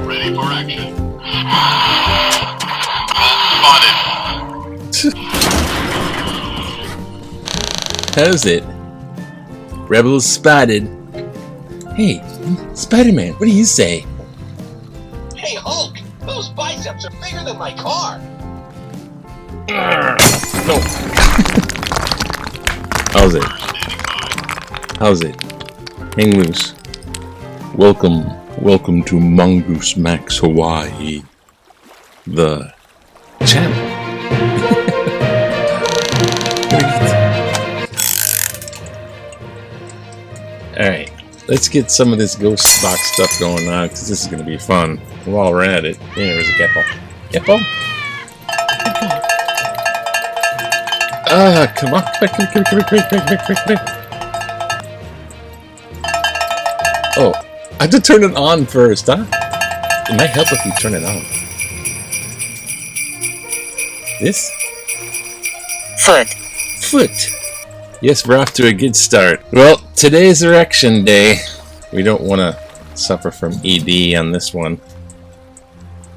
Ready for action. Spotted. How's it? Rebels spotted. Hey, Spider-Man, what do you say? Hey, Hulk! Those biceps are bigger than my car! No. How's it? How's it? Hang loose. Welcome to Mongoose Max Hawaii, the channel. Alright, let's get some of this ghost box stuff going on, because this is going to be fun. While we're at it, there's a gecko. Gecko? Come on. Come. Oh, I have to turn it on first, huh? It might help if you turn it on. This? Foot. Yes, we're off to a good start. Well, today's erection day. We don't want to suffer from ED on this one.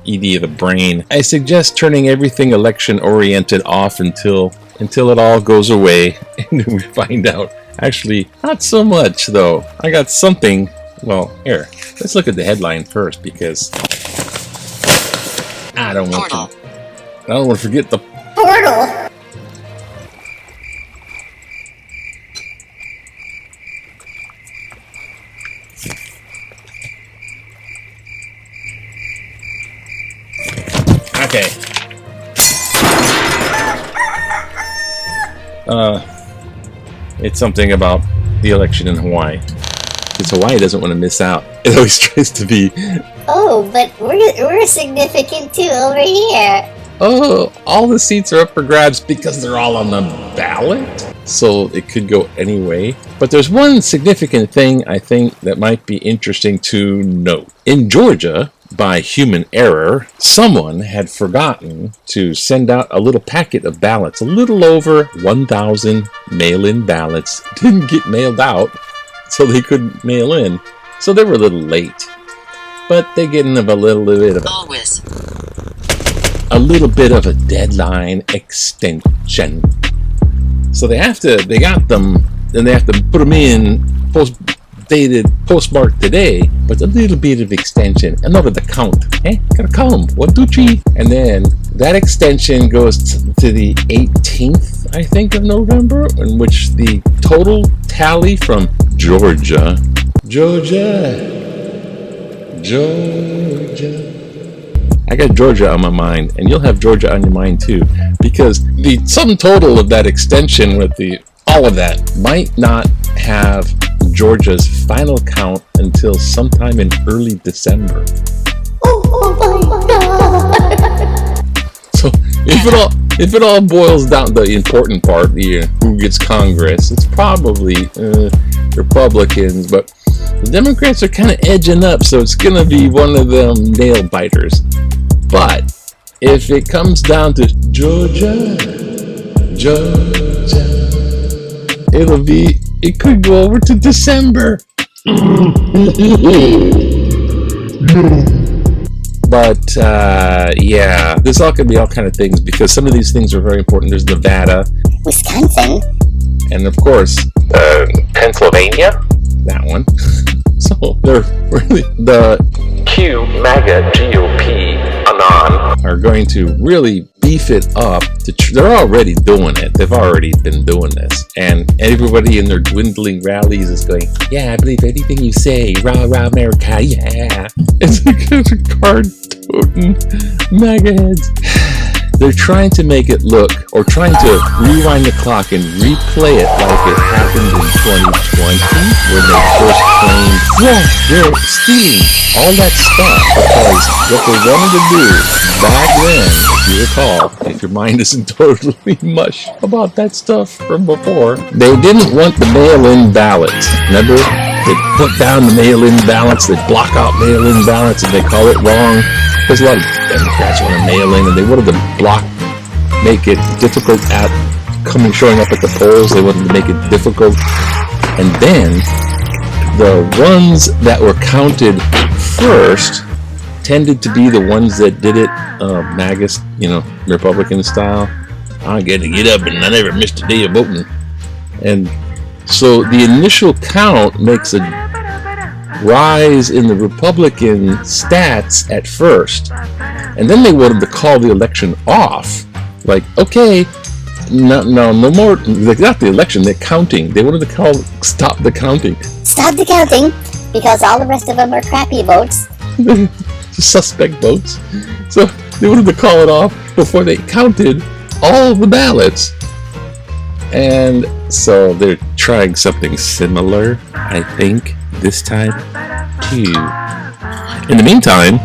ED of the brain. I suggest turning everything election-oriented off until it all goes away, and then we find out. Actually, not so much, though. I got something. Well, here. Let's look at the headline first, because I don't want to forget the portal. Okay. It's something about the election in Hawaii. Because Hawaii doesn't want to miss out. It always tries to be. Oh, but we're significant too over here. Oh, all the seats are up for grabs because they're all on the ballot. So it could go any way. But there's one significant thing I think that might be interesting to note. In Georgia, by human error, someone had forgotten to send out a little packet of ballots. A little over 1,000 mail-in ballots didn't get mailed out, so they couldn't mail in. So they were a little late. But they're getting a little bit of a deadline extension. So they got them, and they have to put them in postmarked today, but a little bit of extension. Another the count. Gotta count 1, 2, 3. And then that extension goes to the 18th, I think, of November, in which the total tally from Georgia. I got Georgia on my mind, and you'll have Georgia on your mind too, because the sum total of that extension with all of that might not have Georgia's final count until sometime in early December. Oh my God! So if it all boils down to the important part, who gets Congress, it's probably Republicans, but the Democrats are kind of edging up, so it's gonna be one of them nail biters. But if it comes down to Georgia, it could go over to December. But yeah, this all could be all kind of things, because some of these things are very important. There's Nevada, Wisconsin, and of course Pennsylvania. That one. So they're really the MAGA GOP Anon are going to really beef it up. They're already doing it. They've already been doing this, and everybody in their dwindling rallies is going, "Yeah, I believe anything you say. Rah rah America, yeah." It's like a card toting MAGA heads. they're trying to make it look, or trying to rewind the clock and replay it like it happened in 2020 when they first claimed, yeah, they're stealing all that stuff, because what they wanted to do back then, if you recall, if your mind isn't totally mush about that stuff from before, they didn't want the mail-in ballots. Remember? They put down the mail-in ballots, they block out mail-in ballots, and they call it wrong. There's a lot of Democrats want to mail in, and they wanted to make it difficult at showing up at the polls. They wanted to make it difficult. And then the ones that were counted first tended to be the ones that did it MAGA, Republican style. I get to get up and I never missed a day of voting. And so the initial count makes a rise in the Republican stats at first, and then they wanted to call the election off. Like, okay, no more. Not the election. They're counting. They wanted to stop the counting. Stop the counting, because all the rest of them are crappy votes. Suspect votes. So they wanted to call it off before they counted all the ballots. And so they're trying something similar, I think, this time too. In the meantime,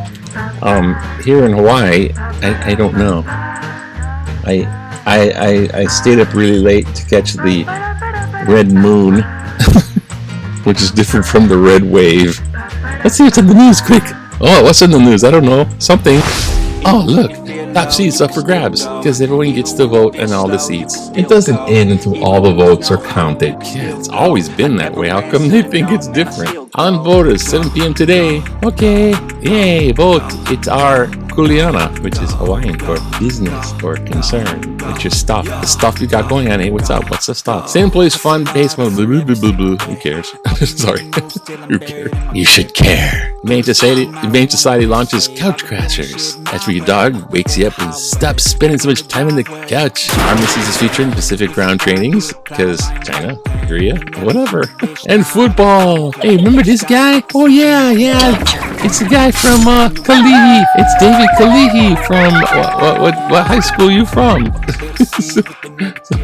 here in Hawaii, I don't know. I stayed up really late to catch the red moon, which is different from the red wave. Let's see what's in the news, quick. Oh, what's in the news? I don't know. Something. Oh, look. Top seats up for grabs, because everyone gets to vote and all the seats. It doesn't end until all the votes are counted. Yeah, it's always been that way. How come they think it's different? On voters, 7 p.m. today. Okay, yay, vote. It's our kuleana, which is Hawaiian for business or concern. It's your stuff. The stuff you got going on. Hey, what's up? What's the stuff? Same place, fun, basement, blah, blah, blah, blah, blah. Who cares? Sorry. Who cares? You should care. Humane Society launches Couch Crashers. That's where your dog wakes you up and stops spending so much time on the couch. Pharmacies is featuring Pacific Ground trainings, because China, Korea, whatever. And football. Hey, remember this guy? Oh, yeah. It's the guy from Kalihi. It's David Kalihi from what high school you from?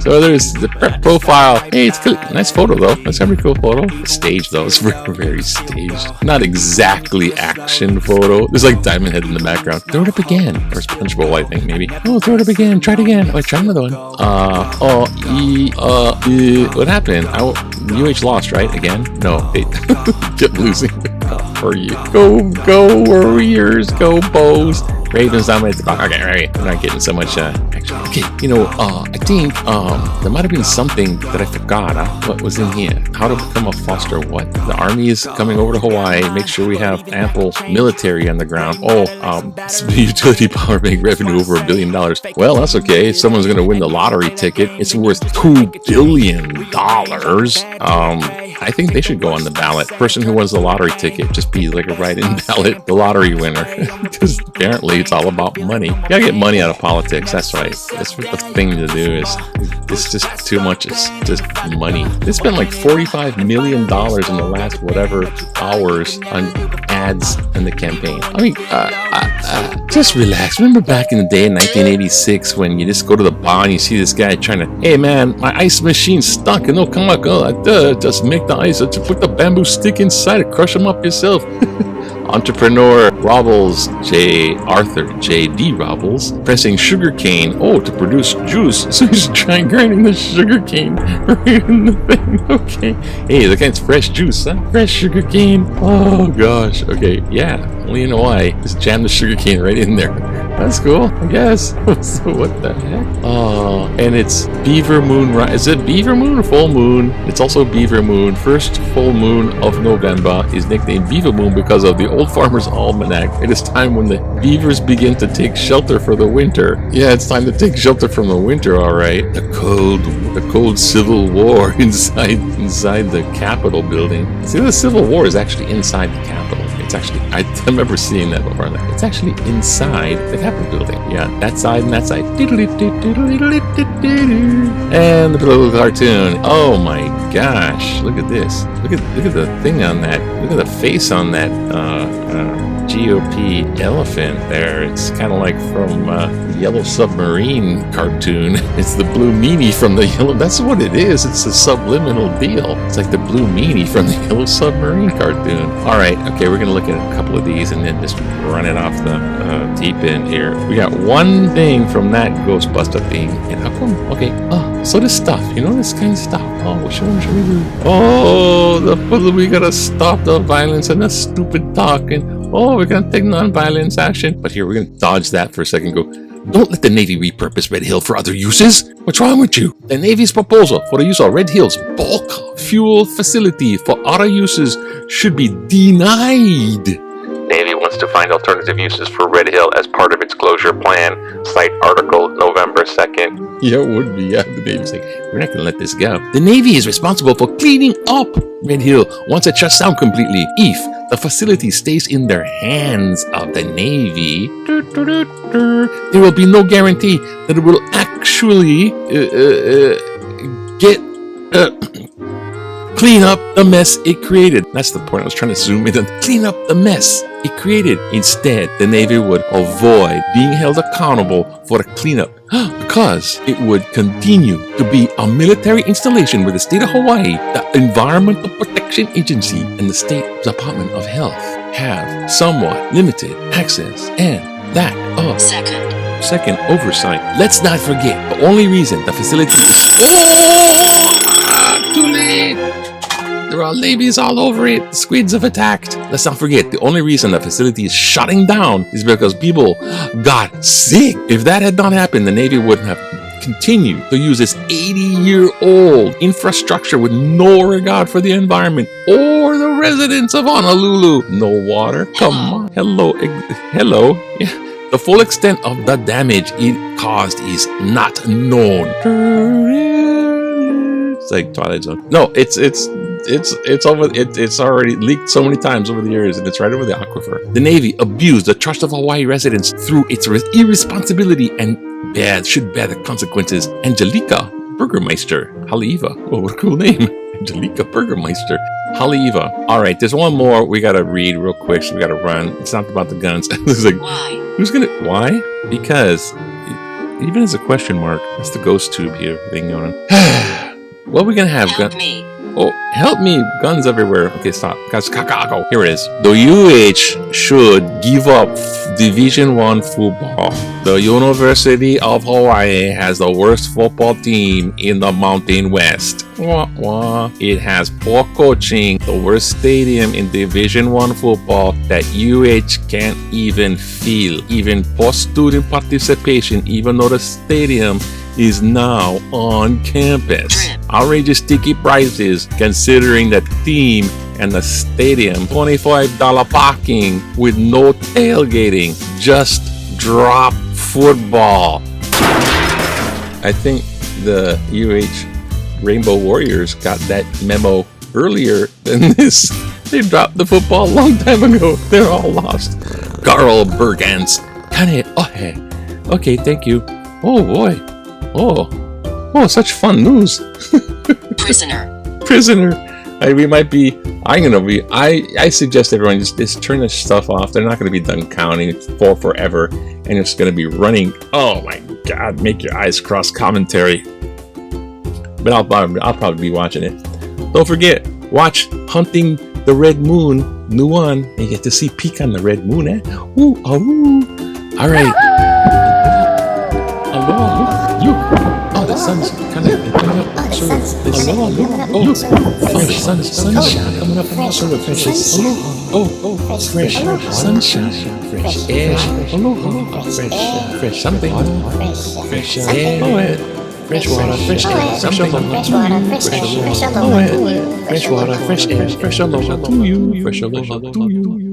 So there's the prep profile. Hey, it's nice photo though. That's a pretty cool photo. Staged though. It's very, very staged. Not exactly action photo. There's like Diamond Head in the background. Throw it up again. Or SpongeBob, I think maybe. Oh, throw it up again. Try it again. Oh, try another one. What happened? UH lost, right? Again? No, they kept losing. For you. Go Warriors, go Bows. Ravens dominate the clock. Okay, right. I'm not getting so much action. Okay, I think there might have been something that I forgot. What was in here? How to become a foster what? The Army is coming over to Hawaii. Make sure we have ample military on the ground. Utility power make revenue over $1 billion. Well, that's okay. If someone's going to win the lottery ticket, it's worth $2 billion. I think they should go on the ballot. Person who wins the lottery ticket just be like a write-in ballot, the lottery winner. Because apparently it's all about money. You gotta get money out of politics. That's right. That's what the thing to do is. It's just too much. It's just money. They spent like $45 million in the last whatever hours on ads in the campaign. I mean, just relax. Remember back in the day in 1986 when you just go to the bar and you see this guy trying to, hey man, my ice machine's stuck and no come on, just make the ice, just put the bamboo stick inside it, crush them up yourself. Entrepreneur Robbles Arthur J.D. Robbles pressing sugarcane to produce juice. So he's trying grinding the sugarcane right in the thing. Okay. Hey, look, it's fresh juice, huh? Fresh sugarcane. Oh gosh. Okay. Yeah. Only in Hawaii. Just jam the sugarcane right in there. That's cool, I guess. So what the heck? And it's Beaver Moon. Is it Beaver Moon or Full Moon? It's also Beaver Moon. First full moon of November is nicknamed Beaver Moon because of the Old Farmer's Almanac. It is time when the beavers begin to take shelter for the winter. Yeah, it's time to take shelter from the winter, all right. The cold civil war inside the Capitol building. See, the Civil War is actually inside the Capitol. It's actually, I remember seeing that before. It's actually inside the Capitol building. Yeah, that side and that side. And the little cartoon. Oh my gosh! Look at this. Look at the thing on that. Look at the face on that GOP elephant there. It's kind of like from the Yellow Submarine cartoon. It's the blue meanie from the Yellow. That's what it is. It's a subliminal deal. It's like the blue meanie from the Yellow Submarine cartoon. All right, okay, we're gonna look at a couple of these and then just run it off the deep end here. We got one thing from that Ghostbuster thing. And how come? Okay. Oh, so this stuff. You know, this kind of stuff. Oh, what should we do? Oh, we gotta stop the violence and the stupid talking. Oh, we're going to take non-violence action. But here, we're going to dodge that for a second. Go, don't let the Navy repurpose Red Hill for other uses. What's wrong with you? The Navy's proposal for the use of Red Hill's bulk fuel facility for other uses should be denied. Navy wants to find alternative uses for Red Hill as part of its closure plan. Cite article November 2nd. Yeah, it would be. Yeah, the Navy's like, we're not going to let this go. The Navy is responsible for cleaning up Red Hill once it shuts down completely. If the facility stays in their hands of the Navy, there will be no guarantee that it will actually clean up the mess it created. That's the point. I was trying to zoom in and clean up the mess it created. Instead, the Navy would avoid being held accountable for the cleanup because it would continue to be a military installation with the state of Hawaii, the Environmental Protection Agency, and the State Department of Health have somewhat limited access and lack of second oversight. Let's not forget the only reason the facility is too late. There are ladies all over it. The squids have attacked. Let's not forget, the only reason the facility is shutting down is because people got sick. If that had not happened, the Navy wouldn't have continued to use this 80-year-old infrastructure with no regard for the environment or the residents of Honolulu. No water? Come on. Hello. Yeah. The full extent of the damage it caused is not known. It's like Twilight Zone. No, it's over. It's already leaked so many times over the years, and it's right over the aquifer. The Navy abused the trust of Hawaii residents through its irresponsibility and should bear the consequences. Angelica Burgermeister Haleiwa. Oh, what a cool name. Angelica Burgermeister Haleiwa. All right, there's one more we gotta read real quick. So we gotta run. It's not about the guns. It's like, why? Why? Because even as a question mark, that's the ghost tube here thing going on. What are we gonna have? Help me. Oh, help me. Guns everywhere. Okay, stop. Guys, go. Here it is. The UH should give up Division 1 football. The University of Hawaii has the worst football team in the Mountain West. Wah, wah. It has poor coaching, the worst stadium in Division 1 football that UH can't even feel. Even poor student participation, even though the stadium is now on campus. Outrageous ticket prices considering the team and the stadium. $25 parking with no tailgating. Just drop football. I think the UH Rainbow Warriors got that memo earlier than this. They dropped the football a long time ago. They're all lost. Carl Bergans. Okay, thank you. Oh boy. Oh, such fun news. Prisoner. I suggest everyone just turn this stuff off. They're not going to be done counting for forever. And it's going to be running. Oh my God, make your eyes cross commentary. But I'll probably be watching it. Don't forget, watch Hunting the Red Moon, new one. And you get to see peek on the red moon, eh? Ooh, oh. All right. Look. Oh, the sun's kind of coming up. Look. Oh, the sun's coming up. Sort of fresh. Fresh sunshine, fresh air. Fresh something. Fresh air. Fresh water, fresh air. Something. Fresh water, fresh air. Fresh water, fresh air. Fresh aloha to you. Fresh aloha to you.